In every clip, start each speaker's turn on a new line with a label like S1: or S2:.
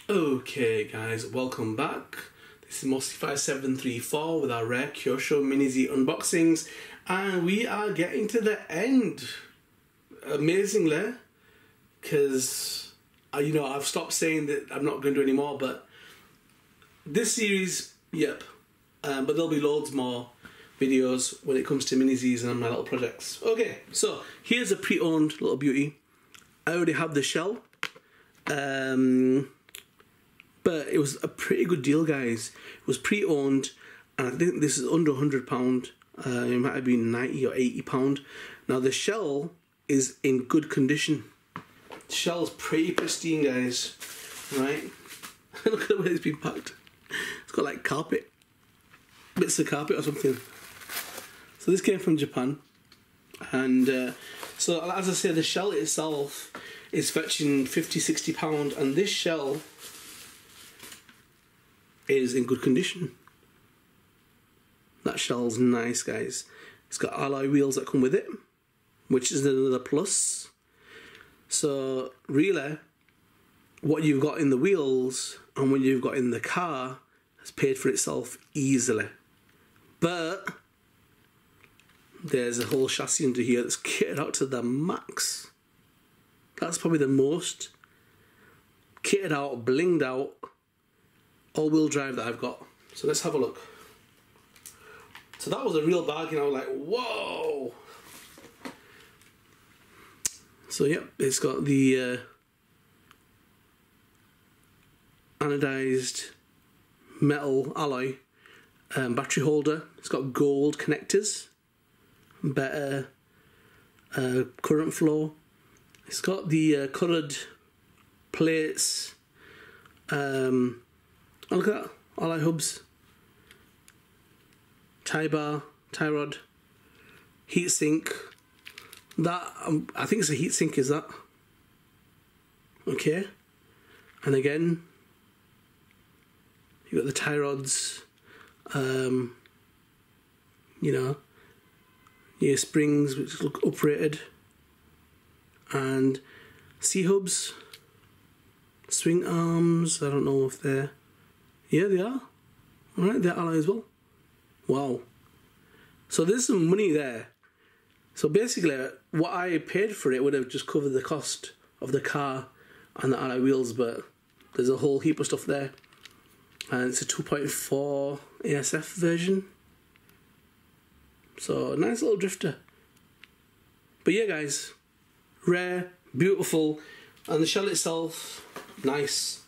S1: Okay guys, welcome back. This is Mosty5734 with our rare Kyosho Mini Z unboxings, and we are getting to the end. Amazingly, because I've stopped saying that I'm not going to do any more, but this series, yep. But there'll be loads more videos when it comes to Mini Zs and my little projects. Okay, so here's a pre-owned little beauty. I already have the shell. But it was a pretty good deal, guys. It was pre-owned, and I think this is under £100. It might have been £90 or £80. Now the shell is in good condition. The shell's pretty pristine, guys. Right? Look at the way it's been packed. It's got like carpet, bits of carpet or something. So this came from Japan, and so as I say, the shell itself is fetching £50–60, and this shell is in good condition. That shell's nice, guys. It's got alloy wheels that come with it, which is another plus. So really, what you've got in the wheels and what you've got in the car has paid for itself easily. But there's a whole chassis under here that's kitted out to the max. That's probably the most kitted out, blinged out all-wheel drive that I've got. So let's have a look. So that was a real bargain. I was like, whoa! So yep, it's got the anodized metal alloy battery holder. It's got gold connectors, better current flow. It's got the coloured plates. Oh, look at that, alloy hubs, tie bar, tie rod, heat sink. That I think it's a heat sink, is that? Okay, and again, you got the tie rods. Your springs which look uprated, and C-hubs, swing arms. I don't know if they're. Yeah, they are. Alright, they're alloy as well. Wow. So there's some money there. So basically, what I paid for it would have just covered the cost of the car and the alloy wheels, but there's a whole heap of stuff there. And it's a 2.4 ASF version. So, a nice little drifter. But yeah, guys, rare, beautiful, and the shell itself, nice.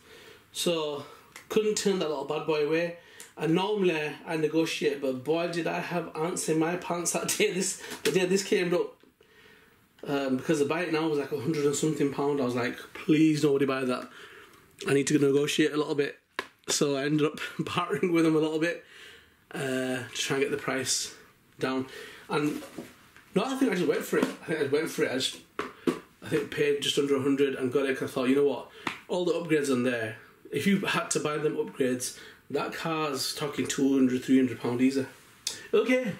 S1: So, couldn't turn that little bad boy away. And normally I negotiate, but boy did I have ants in my pants that day. The day this came up, because the bike now was like £100 and something. I was like, please nobody buy that. I need to negotiate a little bit. So I ended up bartering with them a little bit to try and get the price down. And no, I think I just went for it. I think paid just under 100 and got it because I thought, you know what, all the upgrades on there, if you had to buy them upgrades, that car's talking £200–300 easy. Okay,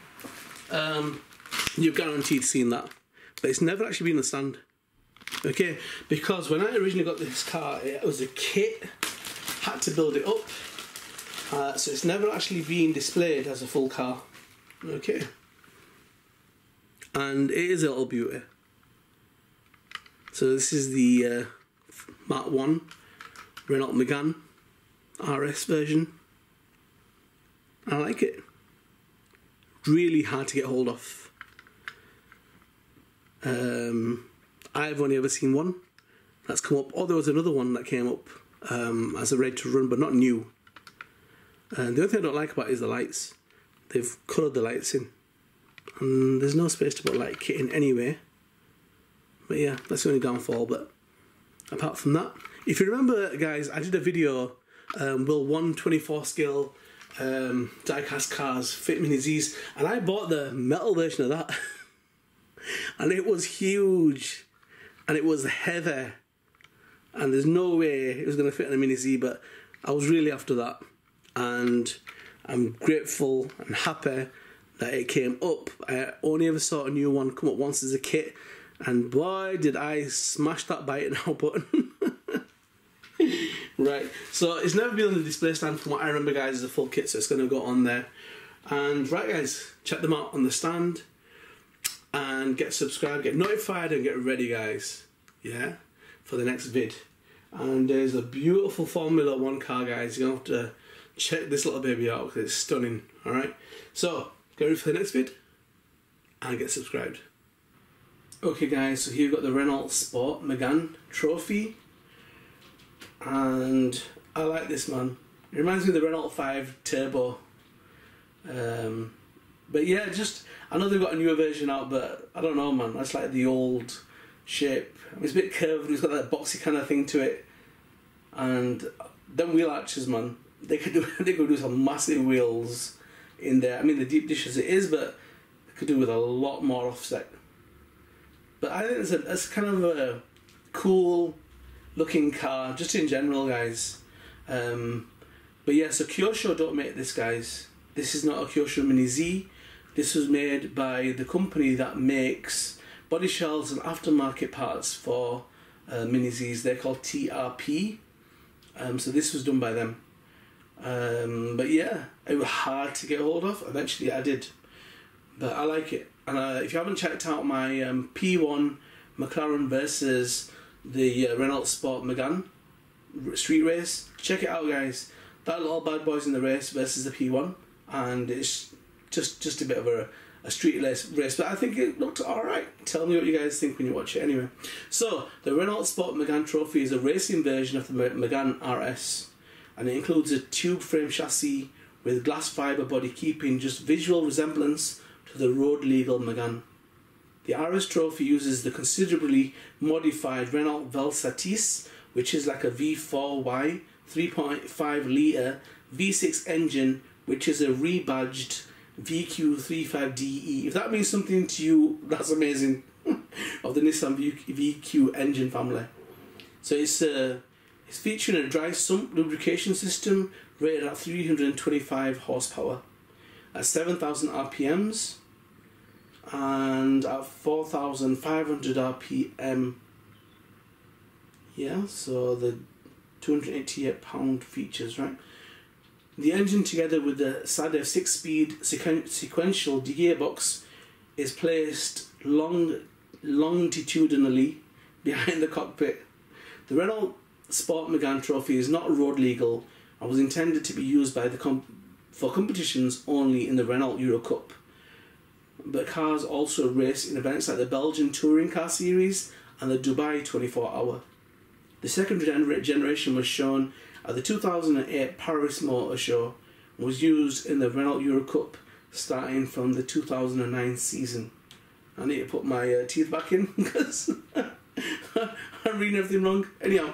S1: you're guaranteed seeing that, but it's never actually been in the stand. Okay, because when I originally got this car, it was a kit, had to build it up, so it's never actually been displayed as a full car. Okay, and it is a little beauty. So this is the Mark 1 Renault Megane RS version. I like it. Really hard to get hold of. I've only ever seen one that's come up. Oh, there was another one that came up as a ready to run, but not new. And the only thing I don't like about it is the lights. They've coloured the lights in, and there's no space to put light kit in anyway. But yeah, that's the only downfall. But apart from that, if you remember, guys, I did a video, will 1/24 scale die-cast cars fit Mini Zs, and I bought the metal version of that. And it was huge, and it was heavy, and there's no way it was going to fit in a Mini Z, but I was really after that, and I'm grateful and happy that it came up. I only ever saw a new one come up once as a kit, and boy did I smash that buy it now button. Right, so it's never been on the display stand from what I remember, guys. Is a full kit, so it's going to go on there. And right, guys, check them out on the stand and get subscribed, get notified, and get ready, guys. Yeah, for the next vid. And there's a beautiful Formula 1 car, guys. You're going to have to check this little baby out because it's stunning. All right, so get ready for the next vid and get subscribed. Okay, guys, so here you've got the Renault Sport Megane Trophy. And I like this, man. It reminds me of the Renault 5 Turbo. But yeah, just, I know they've got a newer version out, but I don't know, man. That's like the old shape. I mean, it's a bit curved, it's got that boxy kind of thing to it. And them wheel arches, man, they could do some massive wheels in there. I mean, the deep dish as it is, but they could do with a lot more offset. But I think it's kind of a cool looking car, just in general, guys. But yeah, so Kyosho don't make this, guys. This is not a Kyosho Mini Z. This was made by the company that makes body shells and aftermarket parts for Mini Zs. They're called TRP. So this was done by them. But yeah, it was hard to get hold of. Eventually I did. But I like it. And if you haven't checked out my P1 McLaren versus the Renault Sport Megane street race, check it out, guys. That little bad boy's in the race versus the P1, and it's just a bit of a street race, but I think it looked alright. Tell me what you guys think when you watch it anyway. So the Renault Sport Megane Trophy is a racing version of the Megane RS, and it includes a tube frame chassis with glass fibre body, keeping just visual resemblance to the road legal Megane. The RS Trophy uses the considerably modified Renault Velsatis, which is like a V4Y 3.5 litre V6 engine, which is a rebadged VQ35DE. If that means something to you, that's amazing. Of the Nissan VQ engine family. So it's featuring a dry sump lubrication system rated at 325 horsepower at 7,000 RPMs and at 4,500 RPM. Yeah, so the 288 pound features, right? The engine, together with the SADEF 6-speed sequential gearbox, is placed longitudinally behind the cockpit. The Renault Sport Megane Trophy is not road legal and was intended to be used by for competitions only in the Renault Euro Cup. But cars also race in events like the Belgian Touring Car Series and the Dubai 24-hour. The second generation was shown at the 2008 Paris Motor Show and was used in the Renault Euro Cup starting from the 2009 season. I need to put my teeth back in because I'm reading everything wrong. Anyhow,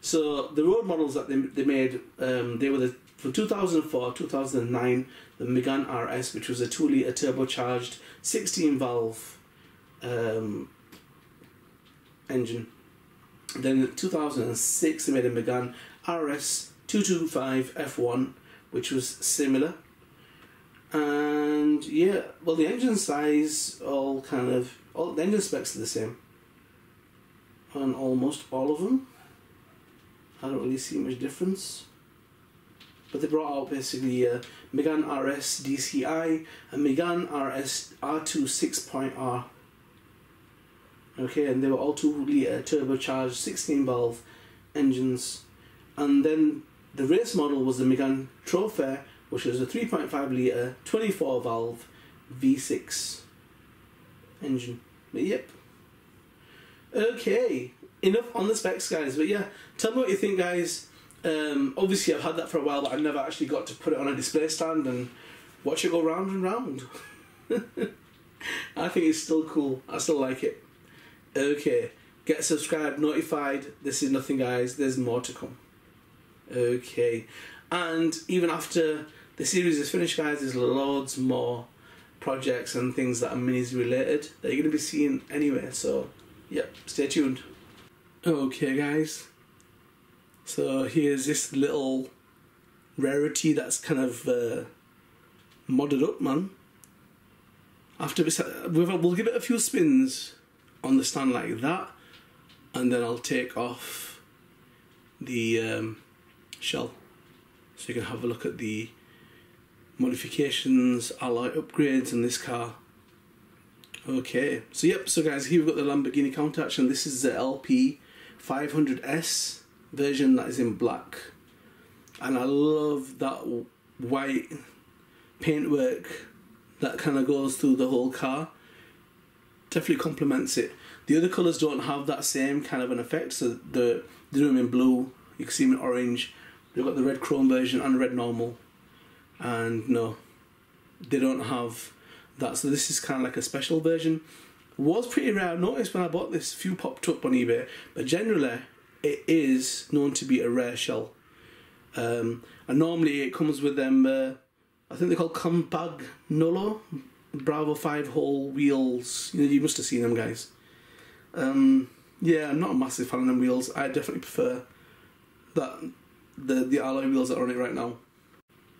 S1: so the road models that they made, they were from 2004 2009, the Megane RS, which was a 2-litre turbocharged 16-valve engine. Then in 2006 they made a Megane RS 225 F1, which was similar. And yeah, well, the engine size, all the engine specs are the same on almost all of them. I don't really see much difference. But they brought out basically Megane RS DCI and Megane RS R2 6.R. Okay, and they were all 2-litre turbocharged 16-valve engines. And then the race model was the Megane Trophy, which was a 3.5 litre 24-valve V6 engine. But yep. Okay, enough on the specs, guys. But yeah, tell me what you think, guys. Obviously I've had that for a while, but I never actually got to put it on a display stand and watch it go round and round. I think it's still cool. I still like it. Okay, get subscribed, notified. This is nothing, guys. There's more to come. Okay, and even after the series is finished, guys, there's loads more projects and things that are minis related that you're going to be seeing anyway. So yep, stay tuned. Okay, guys, so here's this little rarity that's kind of modded up, man. After this, we'll give it a few spins on the stand like that, and then I'll take off the shell. So you can have a look at the modifications, alloy upgrades in this car. Okay, so yep, so guys, here we've got the Lamborghini Countach, and this is the LP 500S version that is in black. And I love that white paintwork that kind of goes through the whole car. Definitely complements it. The other colours don't have that same kind of an effect, so they do them in blue, you can see them in orange. They've got the red chrome version and red normal, and no, they don't have that, so this is kind of like a special version. Was pretty rare. I noticed when I bought this, a few popped up on eBay, but generally it is known to be a rare shell. And normally it comes with them, I think they're called Compagnolo Bravo 5-hole wheels. You know, you must have seen them, guys. Yeah, I'm not a massive fan of them wheels. I definitely prefer that the alloy wheels that are on it right now.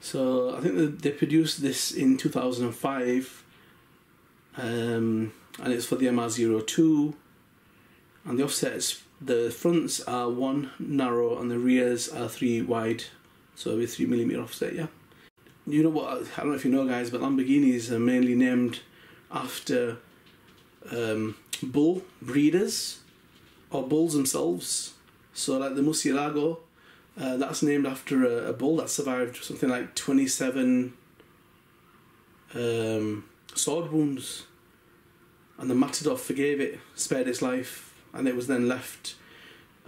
S1: So I think they produced this in 2005, and it's for the MR02. And the offsets, the fronts are 1 narrow and the rears are 3 wide, so with 3mm offset. Yeah. You know what? I don't know if you know, guys, but Lamborghinis are mainly named after bull breeders or bulls themselves. So like the Murcielago, that's named after a bull that survived something like 27 sword wounds, and the matador forgave it, spared its life, and it was then left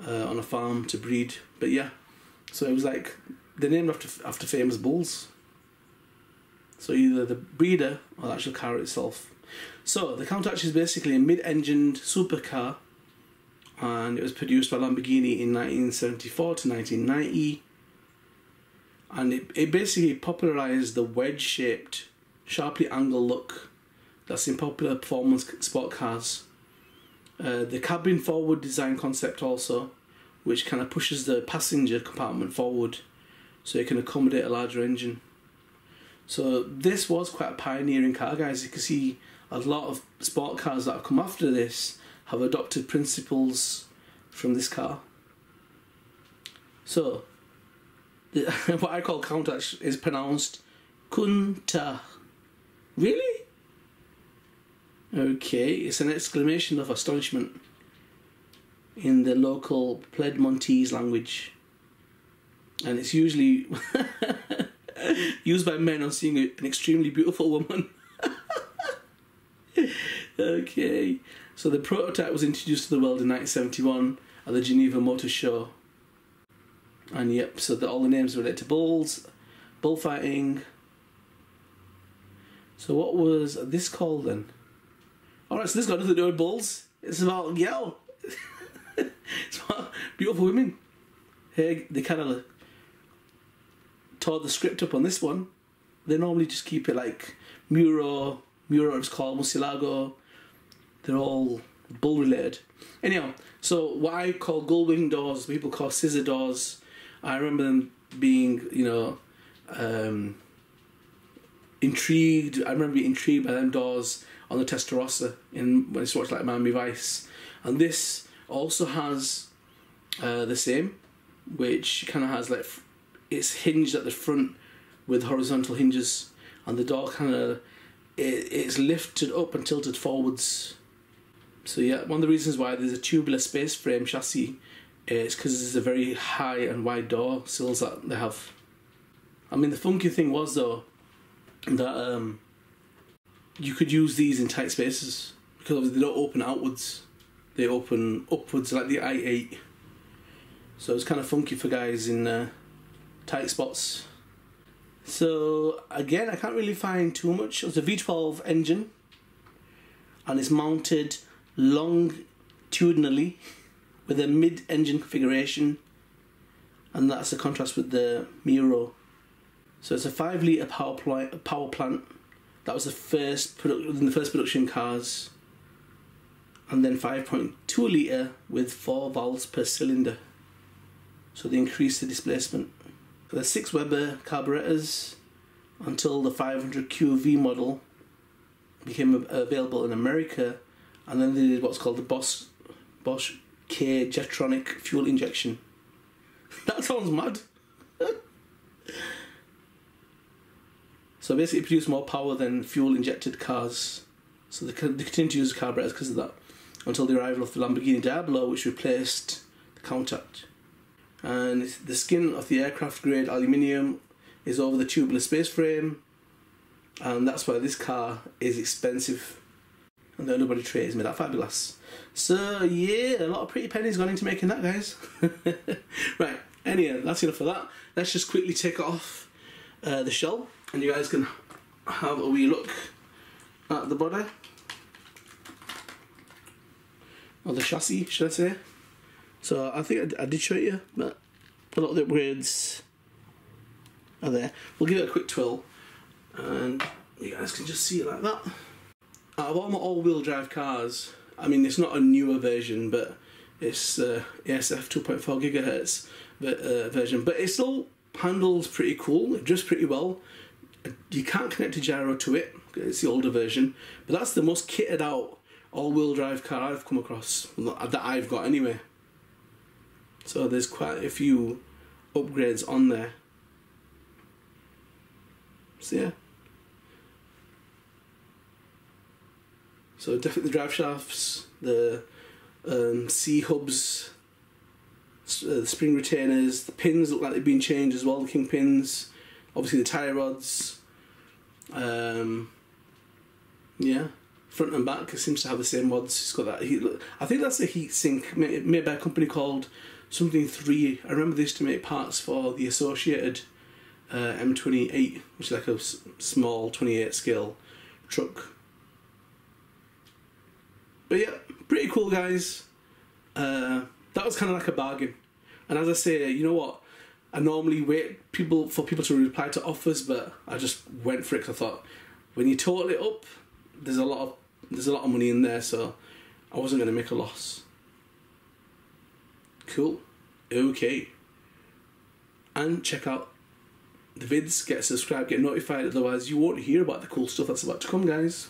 S1: on a farm to breed. But yeah, so it was like they're named after famous bulls. So either the breeder or the actual car itself. So the Countach is basically a mid-engined supercar, and it was produced by Lamborghini in 1974 to 1990. And it basically popularised the wedge-shaped, sharply angled look that's in popular performance sport cars. The cabin forward design concept also, which kind of pushes the passenger compartment forward so it can accommodate a larger engine. So this was quite a pioneering car, guys. You can see a lot of sport cars that have come after this have adopted principles from this car. So what I call Countach is pronounced Kunta. Really? Okay, it's an exclamation of astonishment in the local Piedmontese language, and it's usually used by men on seeing an extremely beautiful woman. Okay, so the prototype was introduced to the world in 1971 at the Geneva Motor Show. And yep, so all the names relate to bulls, bullfighting. So what was this called then? Alright, so this got nothing to do with bulls. It's about, it's about beautiful women. Hey, they kind of tore the script up on this one. They normally just keep it like Muro is called Murcielago. They're all bull related. Anyhow, so what I call gull-wing doors, people call scissor doors. I remember them being, intrigued. I remember being intrigued by them doors on the Testarossa when I watched like Miami Vice. And this also has the same, which kind of has like it's hinged at the front with horizontal hinges, and the door kind of it's lifted up and tilted forwards. So yeah, one of the reasons why there's a tubular space frame chassis is because there's a very high and wide door sills that they have. I mean, the funky thing was though that you could use these in tight spaces because obviously they don't open outwards, they open upwards like the i8. So it's kind of funky for guys in tight spots. So again, I can't really find too much. It's a V12 engine, and it's mounted longitudinally with a mid-engine configuration, and that's the contrast with the Muro. So it's a 5-litre power plant. That was the first production cars, and then 5.2 litre with 4 valves per cylinder. So they increased the displacement. So there's 6 Weber carburetors until the 500 QV model became available in America, and then they did what's called the Bosch K Jetronic fuel injection. That sounds mad. So basically produce more power than fuel injected cars. So they continue to use carburetors because of that, until the arrival of the Lamborghini Diablo, which replaced the Countach. And the skin of the aircraft grade aluminium is over the tubular space frame, and that's why this car is expensive. And the underbody tray is made out of fiberglass. So yeah, a lot of pretty pennies gone into making that, guys. Right, anyway, that's enough of that. Let's just quickly take off the shell, and you guys can have a wee look at the body, or the chassis, should I say. So I think I did show it you, but a lot of the upgrades are there. We'll give it a quick twirl, and you guys can just see it like that. Out of all my all-wheel drive cars, I mean, it's not a newer version, but it's ESF 2.4 gigahertz version, but it still handles pretty cool. It drifts pretty well. You can't connect a gyro to it. It's the older version, but that's the most kitted out all-wheel drive car I've come across, that I've got anyway. So there's quite a few upgrades on there. So yeah. So definitely the drive shafts, the C-hubs, the spring retainers, the pins look like they've been changed as well, the king pins, obviously the tyre rods. Yeah, front and back, it seems to have the same mods. It's got that heat. I think that's a heat sink made by a company called something 3. I remember they used to make parts for the Associated M28, which is like a small 28 scale truck. But yeah, pretty cool, guys. That was kind of like a bargain. And as I say, you know what? I normally wait for people to reply to offers, but I just went for it because I thought, when you total it up, there's a lot of money in there, so I wasn't going to make a loss. Cool. Okay. And check out the vids, get subscribed, get notified, otherwise you won't hear about the cool stuff that's about to come, guys.